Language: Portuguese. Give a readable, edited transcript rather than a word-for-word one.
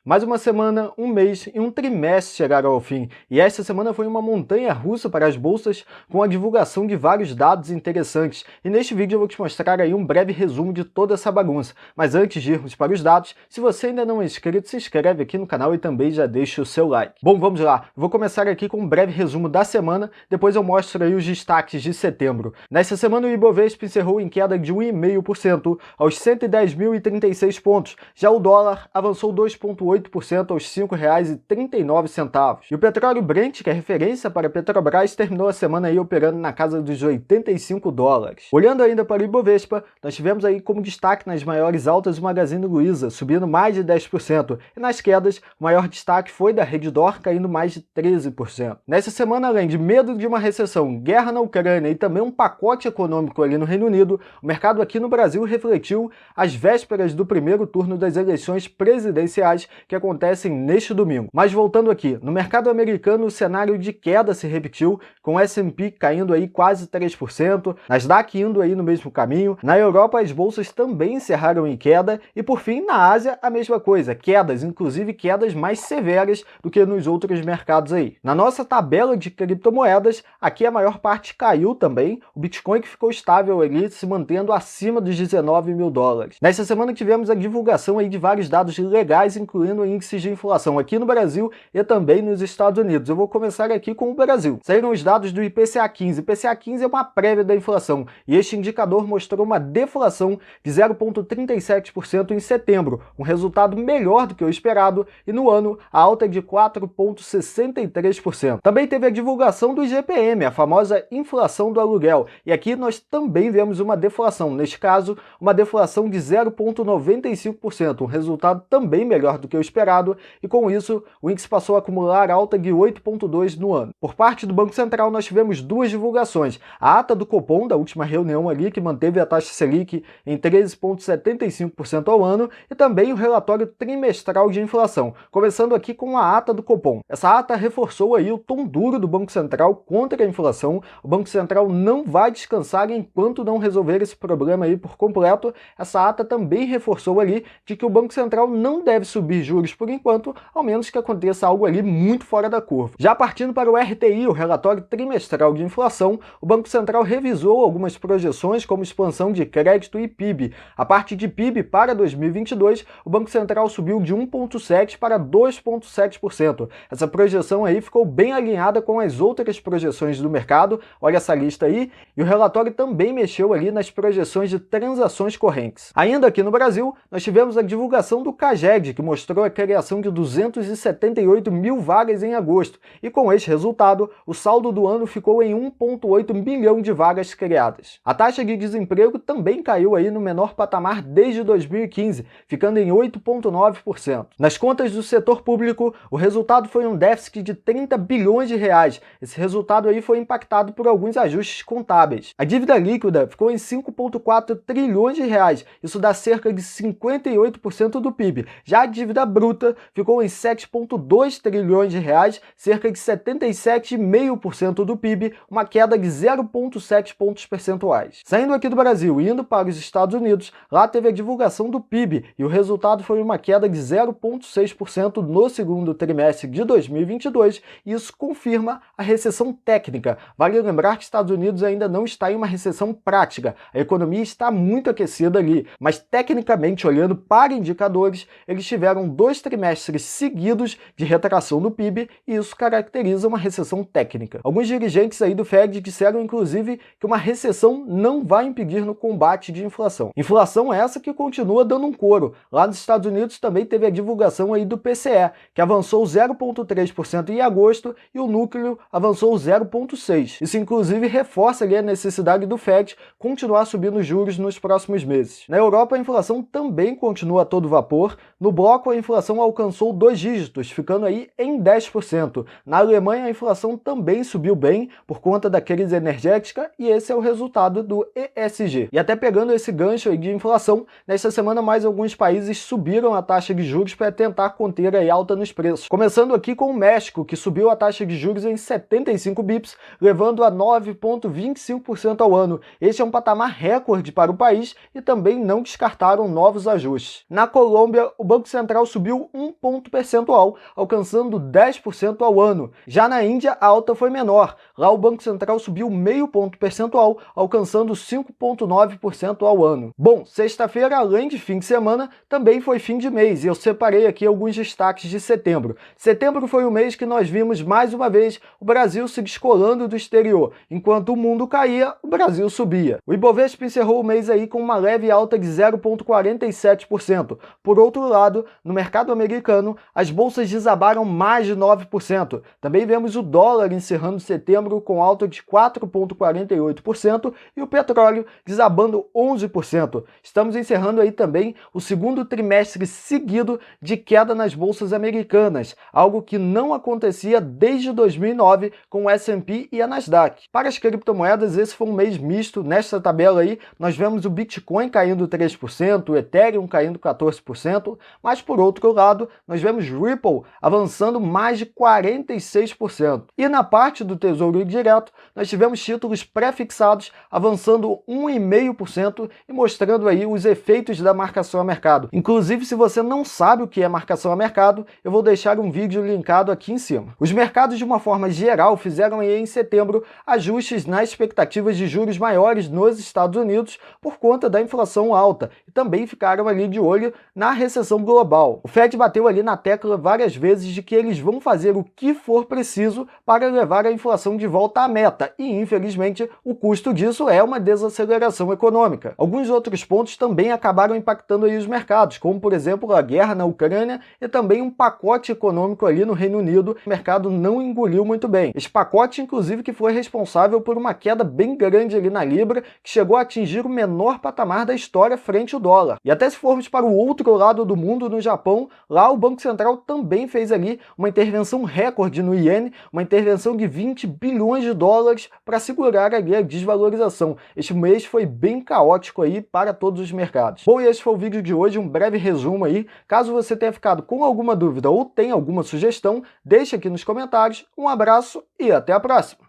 Mais uma semana, um mês e um trimestre chegaram ao fim, e esta semana foi uma montanha-russa para as bolsas com a divulgação de vários dados interessantes, e neste vídeo eu vou te mostrar aí um breve resumo de toda essa bagunça. Mas antes de irmos para os dados, se você ainda não é inscrito, se inscreve aqui no canal e também já deixa o seu like. Bom, vamos lá, vou começar aqui com um breve resumo da semana, depois eu mostro aí os destaques de setembro. Nesta semana o Ibovespa encerrou em queda de 1,5% aos 110.036 pontos, já o dólar avançou 2,8% aos R$ 5,39. E o petróleo Brent, que é referência para a Petrobras, terminou a semana aí operando na casa dos $85. Olhando ainda para o Ibovespa, nós tivemos aí como destaque nas maiores altas o Magazine Luiza, subindo mais de 10%, e nas quedas, o maior destaque foi da Rede.D'Or, caindo mais de 13%. Nessa semana, além de medo de uma recessão, guerra na Ucrânia e também um pacote econômico ali no Reino Unido, o mercado aqui no Brasil refletiu às vésperas do primeiro turno das eleições presidenciais que acontecem neste domingo. Mas voltando aqui, no mercado americano o cenário de queda se repetiu, com o S&P caindo aí quase 3%, Nasdaq indo aí no mesmo caminho, na Europa as bolsas também encerraram em queda e por fim na Ásia a mesma coisa, quedas, inclusive quedas mais severas do que nos outros mercados aí. Na nossa tabela de criptomoedas, aqui a maior parte caiu também, o Bitcoin que ficou estável ali, se mantendo acima dos $19 mil. Nesta semana tivemos a divulgação aí de vários dados legais, incluindo índices de inflação aqui no Brasil e também nos Estados Unidos. Eu vou começar aqui com o Brasil. Saíram os dados do IPCA 15. IPCA 15 é uma prévia da inflação e este indicador mostrou uma deflação de 0,37% em setembro, um resultado melhor do que o esperado, e no ano a alta é de 4,63%. Também teve a divulgação do IGPM, a famosa inflação do aluguel, e aqui nós também vemos uma deflação, neste caso uma deflação de 0,95%, um resultado também melhor do que o esperado, e com isso o índice passou a acumular alta de 8,2% no ano. Por parte do Banco Central nós tivemos duas divulgações, a ata do Copom da última reunião ali, que manteve a taxa Selic em 13,75% ao ano, e também o relatório trimestral de inflação, começando aqui com a ata do Copom. Essa ata reforçou aí o tom duro do Banco Central contra a inflação. O Banco Central não vai descansar enquanto não resolver esse problema aí por completo. Essa ata também reforçou ali de que o Banco Central não deve subir juros por enquanto, ao menos que aconteça algo ali muito fora da curva. Já partindo para o RTI, o relatório trimestral de inflação, o Banco Central revisou algumas projeções como expansão de crédito e PIB. A parte de PIB para 2022, o Banco Central subiu de 1,7% para 2,7%. Essa projeção aí ficou bem alinhada com as outras projeções do mercado, olha essa lista aí, e o relatório também mexeu ali nas projeções de transações correntes. Ainda aqui no Brasil, nós tivemos a divulgação do CAGED, que mostrou a criação de 278 mil vagas em agosto, e com este resultado, o saldo do ano ficou em 1,8 milhão de vagas criadas. A taxa de desemprego também caiu aí no menor patamar desde 2015, ficando em 8,9%. Nas contas do setor público, o resultado foi um déficit de 30 bilhões de reais. Esse resultado aí foi impactado por alguns ajustes contábeis. A dívida líquida ficou em 5,4 trilhões de reais, isso dá cerca de 58% do PIB. Já a dívida bruta ficou em 7,2 trilhões de reais, cerca de 77,5% do PIB, uma queda de 0,7 pontos percentuais. Saindo aqui do Brasil e indo para os Estados Unidos, lá teve a divulgação do PIB e o resultado foi uma queda de 0,6% no segundo trimestre de 2022, e isso confirma a recessão técnica. Vale lembrar que os Estados Unidos ainda não está em uma recessão prática, a economia está muito aquecida ali, mas tecnicamente olhando para indicadores, eles tiveram 2 trimestres seguidos de retração do PIB e isso caracteriza uma recessão técnica. Alguns dirigentes aí do Fed disseram inclusive que uma recessão não vai impedir no combate de inflação. Inflação essa que continua dando um couro. Lá nos Estados Unidos também teve a divulgação aí do PCE, que avançou 0,3% em agosto e o núcleo avançou 0,6%. Isso inclusive reforça ali a necessidade do Fed continuar subindo os juros nos próximos meses. Na Europa a inflação também continua a todo vapor. No bloco a inflação alcançou 2 dígitos, ficando aí em 10%. Na Alemanha a inflação também subiu bem por conta da crise energética e esse é o resultado do ESG. E até pegando esse gancho aí de inflação, nesta semana mais alguns países subiram a taxa de juros para tentar conter a alta nos preços. Começando aqui com o México, que subiu a taxa de juros em 75 bips, levando a 9,25% ao ano. Este é um patamar recorde para o país e também não descartaram novos ajustes. Na Colômbia, o Banco Central subiu 1 ponto percentual, alcançando 10% ao ano. Já na Índia, a alta foi menor. Lá o Banco Central subiu meio ponto percentual, alcançando 5,9% ao ano. Bom, sexta-feira, além de fim de semana, também foi fim de mês, e eu separei aqui alguns destaques de setembro. Setembro foi o mês que nós vimos mais uma vez o Brasil se descolando do exterior. Enquanto o mundo caía, o Brasil subia. O Ibovespa encerrou o mês aí com uma leve alta de 0,47%. Por outro lado, no mercado americano, as bolsas desabaram mais de 9%. Também vemos o dólar encerrando setembro com alta de 4,48% e o petróleo desabando 11%. Estamos encerrando aí também o segundo trimestre seguido de queda nas bolsas americanas, algo que não acontecia desde 2009 com o S&P e a Nasdaq. Para as criptomoedas, esse foi um mês misto. Nesta tabela aí, nós vemos o Bitcoin caindo 3%, o Ethereum caindo 14%, mas por outro lado, nós vemos Ripple avançando mais de 46%. E na parte do Tesouro Direto, nós tivemos títulos pré-fixados avançando 1,5% e mostrando aí os efeitos da marcação a mercado. Inclusive, se você não sabe o que é marcação a mercado, eu vou deixar um vídeo linkado aqui em cima. Os mercados, de uma forma geral, fizeram aí em setembro ajustes nas expectativas de juros maiores nos Estados Unidos por conta da inflação alta e também ficaram ali de olho na recessão global. O Fed bateu ali na tecla várias vezes de que eles vão fazer o que for preciso para levar a inflação de volta à meta e, infelizmente, o custo disso é uma desaceleração econômica. Alguns outros pontos também acabaram impactando aí os mercados, como, por exemplo, a guerra na Ucrânia e também um pacote econômico ali no Reino Unido. O mercado não engoliu muito bem. Esse pacote, inclusive, que foi responsável por uma queda bem grande ali na Libra, que chegou a atingir o menor patamar da história frente ao dólar. E até se formos para o outro lado do mundo, no Japão, lá o Banco Central também fez ali uma intervenção recorde no iene, uma intervenção de 20 bilhões de dólares para segurar ali a desvalorização. Este mês foi bem caótico aí para todos os mercados. Bom, e esse foi o vídeo de hoje, um breve resumo aí. Caso você tenha ficado com alguma dúvida ou tenha alguma sugestão, deixe aqui nos comentários. Um abraço e até a próxima!